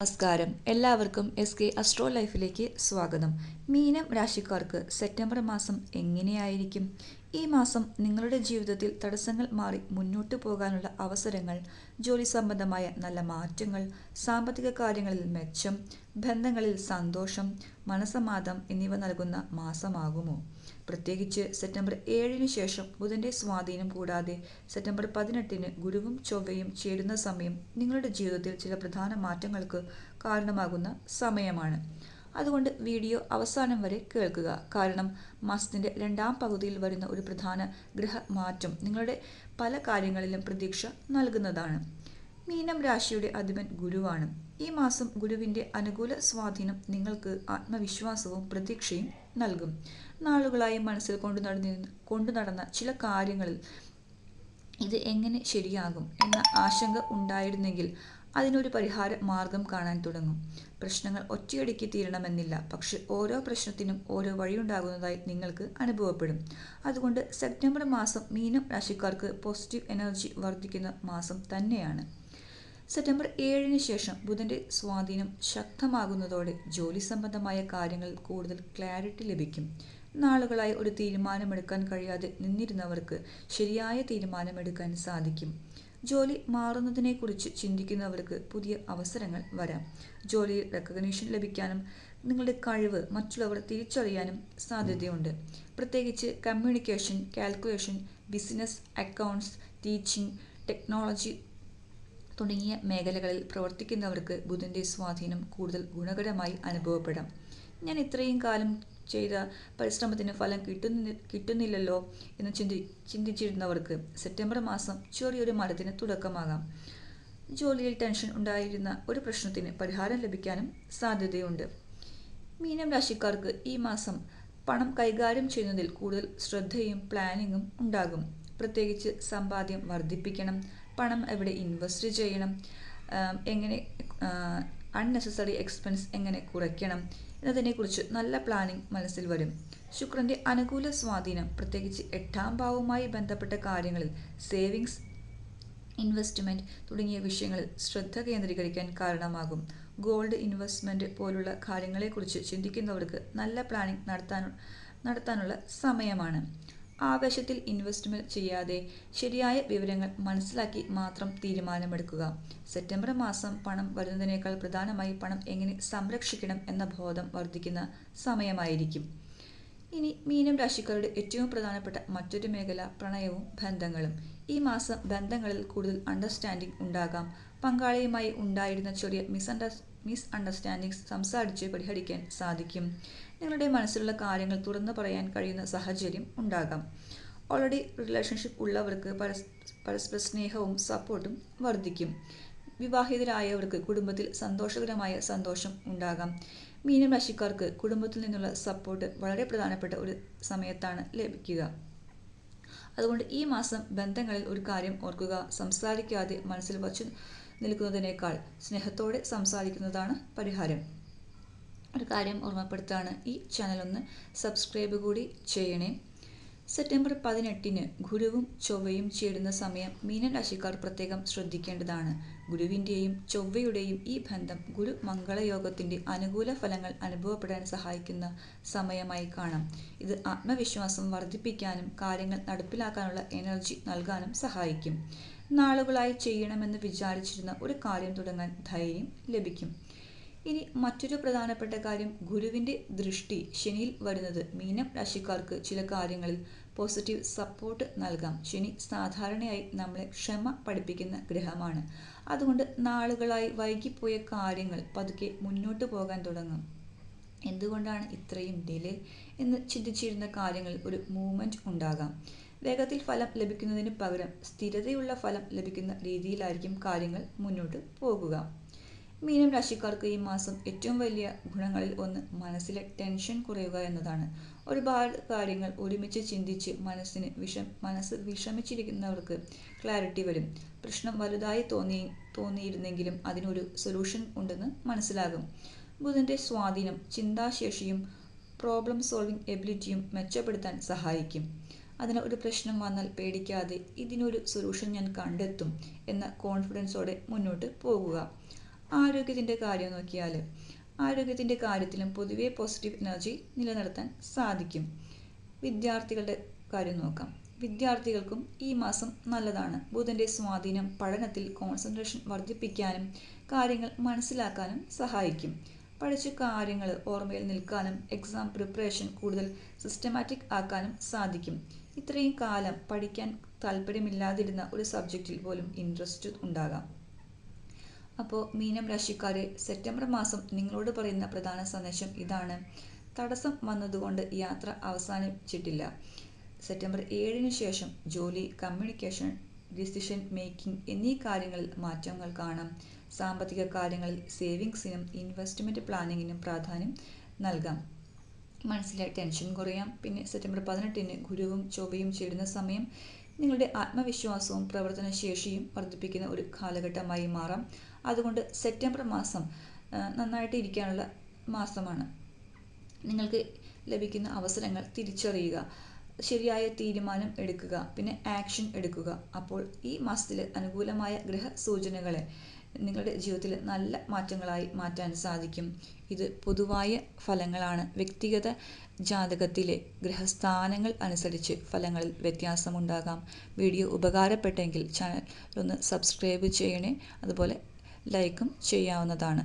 നമസ്കാരം, എല്ലാവർക്കും SK astro ലൈഫിലേക്ക് സ്വാഗതം. മീനം രാശിക്കാർക്ക് സെപ്റ്റംബർ മാസം എങ്ങനെയായിരിക്കും? ഈ മാസം നിങ്ങളുടെ ജീവിതത്തിൽ തടസ്സങ്ങൾ മാറി മുന്നോട്ടു പോകാനുള്ള അവസരങ്ങൾ, ജോലി സംബന്ധമായ നല്ല മാറ്റങ്ങൾ, സാമ്പത്തിക കാര്യങ്ങളിൽ മെച്ചം, ബന്ധങ്ങളിൽ സന്തോഷം, മനസമാധാനം എന്നിവ നൽകുന്ന മാസമാകുമോ? പ്രത്യേകിച്ച് സെപ്റ്റംബർ 7-ന് ശേഷം ബുധന്റെ സ്വാധീനം കൂടാതെ സെപ്റ്റംബർ 18-ന് ഗുരുവും ചൊവ്വയും ചേരുന്ന സമയം നിങ്ങളുടെ ജീവിതത്തിൽ ചില പ്രധാന മാറ്റങ്ങൾക്ക് കാരണമാകുന്ന സമയമാണ്. അതുകൊണ്ട് വീഡിയോ അവസാനം വരെ കേൾക്കുക. കാരണം മാസത്തിന്റെ രണ്ടാം പകുതിയിൽ വരുന്ന ഒരു പ്രധാന ഗ്രഹമാറ്റം നിങ്ങളുടെ പല കാര്യങ്ങളിലും പ്രതീക്ഷ നൽകുന്നതാണ്. മീനം രാശിയുടെ അധിപൻ ഗുരുവാണ്. ഈ മാസം ഗുരുവിന്റെ അനുകൂല സ്വാധീനം നിങ്ങൾക്ക് ആത്മവിശ്വാസവും പ്രതീക്ഷയും നൽകും. നാളുകളായി മനസ്സിൽ കൊണ്ടുനടന്ന ചില കാര്യങ്ങളിൽ ഇത് എങ്ങനെ ശരിയാകും എന്ന ആശങ്ക ഉണ്ടായിരുന്നെങ്കിൽ അതിനൊരു പരിഹാര മാർഗം കാണാൻ തുടങ്ങും. പ്രശ്നങ്ങൾ ഒറ്റയടിക്ക് തീരണമെന്നില്ല, പക്ഷെ ഓരോ പ്രശ്നത്തിനും ഓരോ വഴിയുണ്ടാകുന്നതായി നിങ്ങൾക്ക് അനുഭവപ്പെടും. അതുകൊണ്ട് സെപ്റ്റംബർ മാസം മീനം രാശിക്കാർക്ക് പോസിറ്റീവ് എനർജി വർദ്ധിക്കുന്ന മാസം തന്നെയാണ്. സെപ്റ്റംബർ 7-ന് ശേഷം ബുധന്റെ സ്വാധീനം ശക്തമാകുന്നതോടെ ജോലി സംബന്ധമായ കാര്യങ്ങളിൽ കൂടുതൽ ക്ലാരിറ്റി ലഭിക്കും. നാളുകളായി ഒരു തീരുമാനമെടുക്കാൻ കഴിയാതെ നിന്നിരുന്നവർക്ക് ശരിയായ തീരുമാനമെടുക്കാൻ സാധിക്കും. ജോലി മാറുന്നതിനെക്കുറിച്ച് ചിന്തിക്കുന്നവർക്ക് പുതിയ അവസരങ്ങൾ വരാം. ജോലിയിൽ റെക്കഗ്നീഷൻ ലഭിക്കാനും നിങ്ങളുടെ കഴിവ് മറ്റുള്ളവർ തിരിച്ചറിയാനും സാധ്യതയുണ്ട്. പ്രത്യേകിച്ച് communication, calculation, business, accounts, teaching, technology തുടങ്ങിയ മേഖലകളിൽ പ്രവർത്തിക്കുന്നവർക്ക് ബുധന്റെ സ്വാധീനം കൂടുതൽ ഗുണകരമായി അനുഭവപ്പെടാം. ഞാൻ ഇത്രയും കാലം ചെയ്ത പരിശ്രമത്തിന് ഫലം കിട്ടുന്നില്ലല്ലോ എന്ന് ചിന്തിച്ചിരുന്നവർക്ക് സെപ്റ്റംബർ മാസം ചെറിയൊരു മാറ്റത്തിന് തുടക്കമാകാം. ജോലിയിൽ ടെൻഷൻ ഉണ്ടായിരുന്ന ഒരു പ്രശ്നത്തിന് പരിഹാരം ലഭിക്കാനും സാധ്യതയുണ്ട്. മീനം രാശിക്കാർക്ക് ഈ മാസം പണം കൈകാര്യം ചെയ്യുന്നതിൽ കൂടുതൽ ശ്രദ്ധയും പ്ലാനിങ്ങും ഉണ്ടാകും. പ്രത്യേകിച്ച് സമ്പാദ്യം വർദ്ധിപ്പിക്കണം, പണം എവിടെ ഇൻവെസ്റ്റ് ചെയ്യണം, എങ്ങനെ അൺനെസസറി എക്സ്പെൻസ് എങ്ങനെ കുറയ്ക്കണം എന്നതിനെക്കുറിച്ച് നല്ല പ്ലാനിംഗ് മനസ്സിൽ വരും. ശുക്രന്റെ അനുകൂല സ്വാധീനം പ്രത്യേകിച്ച് 8-ാം ഭാവവുമായി ബന്ധപ്പെട്ട കാര്യങ്ങളിൽ സേവിങ്സ്, ഇൻവെസ്റ്റ്മെന്റ് തുടങ്ങിയ വിഷയങ്ങളിൽ ശ്രദ്ധ കേന്ദ്രീകരിക്കാൻ കാരണമാകും. ഗോൾഡ് ഇൻവെസ്റ്റ്മെന്റ് പോലുള്ള കാര്യങ്ങളെക്കുറിച്ച് ചിന്തിക്കുന്നവർക്ക് നല്ല പ്ലാനിംഗ് നടത്താനുള്ള സമയമാണ്. ആവേശത്തിൽ ഇൻവെസ്റ്റ്മെന്റ് ചെയ്യാതെ ശരിയായ വിവരങ്ങൾ മനസ്സിലാക്കി മാത്രം തീരുമാനമെടുക്കുക. സെപ്റ്റംബർ മാസം പണം വരുന്നതിനേക്കാൾ പ്രധാനമായി പണം എങ്ങനെ സംരക്ഷിക്കണം എന്ന ബോധം വർദ്ധിക്കുന്ന സമയമായിരിക്കും. ഇനി മീനം രാശിക്കാരുടെ ഏറ്റവും പ്രധാനപ്പെട്ട മറ്റൊരു മേഖല പ്രണയവും ബന്ധങ്ങളും. ഈ മാസം ബന്ധങ്ങളിൽ കൂടുതൽ അണ്ടർസ്റ്റാൻഡിംഗ് ഉണ്ടാകാം. പങ്കാളിയുമായി ഉണ്ടായിരുന്ന ചെറിയ മിസ് അണ്ടർസ്റ്റാൻഡിങ്സ് സംസാരിച്ച് പരിഹരിക്കാൻ സാധിക്കും. നിങ്ങളുടെ മനസ്സിലുള്ള കാര്യങ്ങൾ തുറന്നു പറയാൻ കഴിയുന്ന സാഹചര്യം ഉണ്ടാകാം. ഓൾറെഡി റിലേഷൻഷിപ്പ് ഉള്ളവർക്ക് പരസ്പര സ്നേഹവും സപ്പോർട്ടും വർദ്ധിക്കും. വിവാഹിതരായവർക്ക് കുടുംബത്തിൽ സന്തോഷകരമായ സന്തോഷം ഉണ്ടാകാം. മീനം രാശിക്കാർക്ക് കുടുംബത്തിൽ നിന്നുള്ള സപ്പോർട്ട് വളരെ പ്രധാനപ്പെട്ട ഒരു സമയത്താണ് ലഭിക്കുക. അതുകൊണ്ട് ഈ മാസം ബന്ധങ്ങളിൽ ഒരു കാര്യം ഓർക്കുക: സംസാരിക്കാതെ മനസ്സിൽ വച്ചു നിൽക്കുന്നതിനേക്കാൾ സ്നേഹത്തോടെ സംസാരിക്കുന്നതാണ് പരിഹാരം. ഒരു കാര്യം ഓർമ്മപ്പെടുത്താണ്, ഈ ചാനൽ ഒന്ന് സബ്സ്ക്രൈബ് കൂടി ചെയ്യണേ. സെപ്റ്റംബർ 18-ന് ഗുരുവും ചൊവ്വയും ചേരുന്ന സമയം മീനം രാശിക്കാർ പ്രത്യേകം ശ്രദ്ധിക്കേണ്ടതാണ്. ഗുരുവിന്റെയും ചൊവ്വയുടെയും ഈ ബന്ധം ഗുരു മംഗളയോഗത്തിന്റെ അനുകൂല ഫലങ്ങൾ അനുഭവപ്പെടാൻ സഹായിക്കുന്ന സമയമായി കാണാം. ഇത് ആത്മവിശ്വാസം വർദ്ധിപ്പിക്കാനും കാര്യങ്ങൾ നടപ്പിലാക്കാനുള്ള എനർജി നൽകാനും സഹായിക്കും. നാളുകളായി ചെയ്യണമെന്ന് വിചാരിച്ചിരുന്ന ഒരു കാര്യം തുടങ്ങാൻ ധൈര്യം ലഭിക്കും. ഇനി മറ്റൊരു പ്രധാനപ്പെട്ട കാര്യം, ഗുരുവിന്റെ ദൃഷ്ടി ശനിയിൽ വരുന്നത് മീനം രാശിക്കാർക്ക് ചില കാര്യങ്ങളിൽ പോസിറ്റീവ് സപ്പോർട്ട് നൽകാം. ശനി സാധാരണയായി നമ്മളെ ക്ഷമ പഠിപ്പിക്കുന്ന ഗ്രഹമാണ്. അതുകൊണ്ട് നാളുകളായി വൈകിപ്പോയ കാര്യങ്ങൾ പതുക്കെ മുന്നോട്ട് പോകാൻ തുടങ്ങും. എന്തുകൊണ്ടാണ് ഇത്രയും ഡിലേ എന്ന് ചിന്തിച്ചിരുന്ന കാര്യങ്ങളിൽ ഒരു മൂവ്മെന്റ് ഉണ്ടാകാം. വേഗത്തിൽ ഫലം ലഭിക്കുന്നതിന് പകരം സ്ഥിരതയുള്ള ഫലം ലഭിക്കുന്ന രീതിയിലായിരിക്കും കാര്യങ്ങൾ മുന്നോട്ട് പോകുക. മീനം രാശിക്കാർക്ക് ഈ മാസം ഏറ്റവും വലിയ ഗുണങ്ങളിൽ ഒന്ന് മനസ്സിലെ ടെൻഷൻ കുറയുക എന്നതാണ്. ഒരുപാട് കാര്യങ്ങൾ ഒരുമിച്ച് ചിന്തിച്ച് മനസ്സ് വിഷമിച്ചിരിക്കുന്നവർക്ക് ക്ലാരിറ്റി വരും. പ്രശ്നം വലുതായി തോന്നിയിരുന്നെങ്കിലും അതിനൊരു സൊല്യൂഷൻ ഉണ്ടെന്ന് മനസ്സിലാകും. ബുധന്റെ സ്വാധീനം ചിന്താശേഷിയും പ്രോബ്ലം സോൾവിംഗ് എബിലിറ്റിയും മെച്ചപ്പെടുത്താൻ സഹായിക്കും. അതിനാൽ ഒരു പ്രശ്നം വന്നാൽ പേടിക്കാതെ ഇതിനൊരു സൊല്യൂഷൻ ഞാൻ കണ്ടെത്തും എന്ന കോൺഫിഡൻസോടെ മുന്നോട്ട് പോകുക. ആരോഗ്യത്തിൻ്റെ കാര്യം നോക്കിയാൽ ആരോഗ്യത്തിൻ്റെ കാര്യത്തിലും പൊതുവെ പോസിറ്റീവ് എനർജി നിലനിർത്താൻ സാധിക്കും. വിദ്യാർത്ഥികളുടെ കാര്യം നോക്കാം. വിദ്യാർത്ഥികൾക്കും ഈ മാസം നല്ലതാണ്. ബുധൻ്റെ സ്വാധീനം പഠനത്തിൽ കോൺസെൻട്രേഷൻ വർദ്ധിപ്പിക്കാനും കാര്യങ്ങൾ മനസ്സിലാക്കാനും സഹായിക്കും. പഠിച്ച കാര്യങ്ങൾ ഓർമ്മയിൽ നിൽക്കാനും എക്സാം പ്രിപ്പറേഷൻ കൂടുതൽ സിസ്റ്റമാറ്റിക് ആക്കാനും സാധിക്കും. ഇത്രയും കാലം പഠിക്കാൻ താല്പര്യമില്ലാതിരുന്ന ഒരു സബ്ജക്റ്റിൽ പോലും ഇൻട്രസ്റ്റ് ഉണ്ടാകാം. അപ്പോൾ മീനം രാശിക്കാരെ, സെപ്റ്റംബർ മാസം നിങ്ങളോട് പറയുന്ന പ്രധാന സന്ദേശം ഇതാണ്. തടസ്സം വന്നതുകൊണ്ട് യാത്ര അവസാനിച്ചിട്ടില്ല. സെപ്റ്റംബർ 7 ശേഷം ജോലി, കമ്മ്യൂണിക്കേഷൻ, ഡിസിഷൻ മേക്കിംഗ് എന്നീ കാര്യങ്ങളിൽ മാറ്റങ്ങൾ കാണാം. സാമ്പത്തിക കാര്യങ്ങളിൽ സേവിങ്സിനും ഇൻവെസ്റ്റ്മെൻറ്റ് പ്ലാനിങ്ങിനും പ്രാധാന്യം നൽകാം. മനസ്സിലെ ടെൻഷൻ കുറയാം. പിന്നെ സെപ്റ്റംബർ 18 ഗുരുവും ചൊവ്വയും ചേരുന്ന സമയം നിങ്ങളുടെ ആത്മവിശ്വാസവും പ്രവർത്തനശേഷിയും വർദ്ധിപ്പിക്കുന്ന ഒരു കാലഘട്ടമായി മാറാം. അതുകൊണ്ട് സെപ്റ്റംബർ മാസം നന്നായിട്ട് ഇരിക്കാനുള്ള മാസമാണ്. നിങ്ങൾക്ക് ലഭിക്കുന്ന അവസരങ്ങൾ തിരിച്ചറിയുക, ശരിയായ തീരുമാനം എടുക്കുക, പിന്നെ ആക്ഷൻ എടുക്കുക. അപ്പോൾ ഈ മാസത്തിൽ അനുകൂലമായ ഗ്രഹസൂചനകളെ നിങ്ങളുടെ ജീവിതത്തിൽ നല്ല മാറ്റങ്ങളായി മാറ്റാൻ സാധിക്കും. ഇത് പൊതുവായ ഫലങ്ങളാണ്. വ്യക്തിഗത ജാതകത്തിലെ ഗ്രഹസ്ഥാനങ്ങൾ അനുസരിച്ച് ഫലങ്ങളിൽ വ്യത്യാസമുണ്ടാകാം. വീഡിയോ ഉപകാരപ്പെട്ടെങ്കിൽ ചാനൽ ഒന്ന് സബ്സ്ക്രൈബ് ചെയ്യണേ. അതുപോലെ ലൈക്കും ചെയ്യാവുന്നതാണ്.